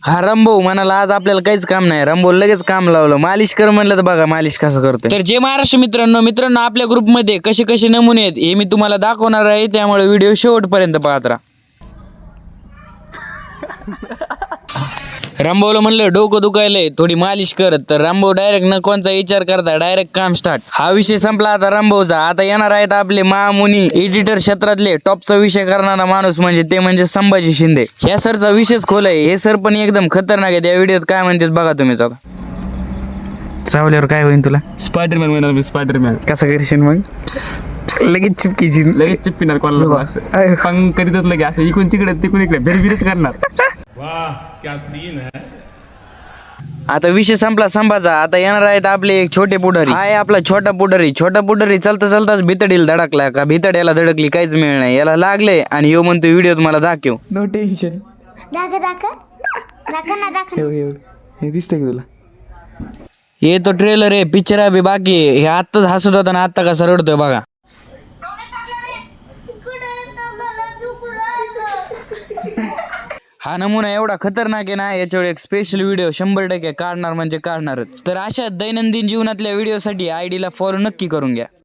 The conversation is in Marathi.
हा रंबो म्हणाला आज आपल्याला काहीच काम नाही. रंबो लगेच काम लावलं. मालिश कर म्हणलं तर बघा मालिश कसं करतोय. तर जे महाराष्ट्र मित्रांनो आपल्या ग्रुपमध्ये कसे कसे नमुने आहेत हे मी तुम्हाला दाखवणार आहे. त्यामुळे व्हिडिओ शेवटपर्यंत पाहत राहा. रामभाऊला म्हणलं डोकं दुखायलंय थोडी मालिश करत, तर रामभाऊ डायरेक्ट न कोणचा विचार करता डायरेक्ट काम स्टार्ट. हा विषय संपला आता रामभाऊचा. आता येणार आहेत आपले महामुनी एडिटर क्षेत्रातले टॉपचा विषय करणारा माणूस म्हणजे संभाजी शिंदे. ह्या सरचा विषयच खोल आहे. हे सर पण एकदम खतरनाक आहे. त्या व्हिडिओत काय म्हणतात बघा तुम्हीच आता. चावल्यावर काय होईल तुला? स्पायडरमॅन म्हणणार मी. स्पायडरमॅन कसं करशील मग? लगेच चिपकीची लगेच चिप्पिणार कोणाला पंग करीतच लगे असं इकडून तिकडे तिकडून इकडे भेरभिरच करणार. वाह क्या सीन है. आता विषय संपला संभाचा. आता येणार आहेत आपले एक छोटे पुढारी. हाय आपला छोटा पुढारी चालता चालताच भितडीला धडकला का भितड्याला धडकली काहीच मिळ नाही. याला लागले आणि यो म्हणतो व्हिडिओत मला दाखव. No tension. हे दिसतंय की तुला? हे तो ट्रेलर आहे. पिक्चर आहे बाकी हे आत्ताच हसत होता ना आत्ता कसा रडतोय बघा. हा नमुना एवढा खतरनाक आहे ना, याच्यावर एक स्पेशल व्हिडिओ 100% काढणार म्हणजे काढणारच. तर अशा दैनंदिन जीवनातल्या व्हिडिओसाठी आयडीला फॉलो नक्की करून घ्या.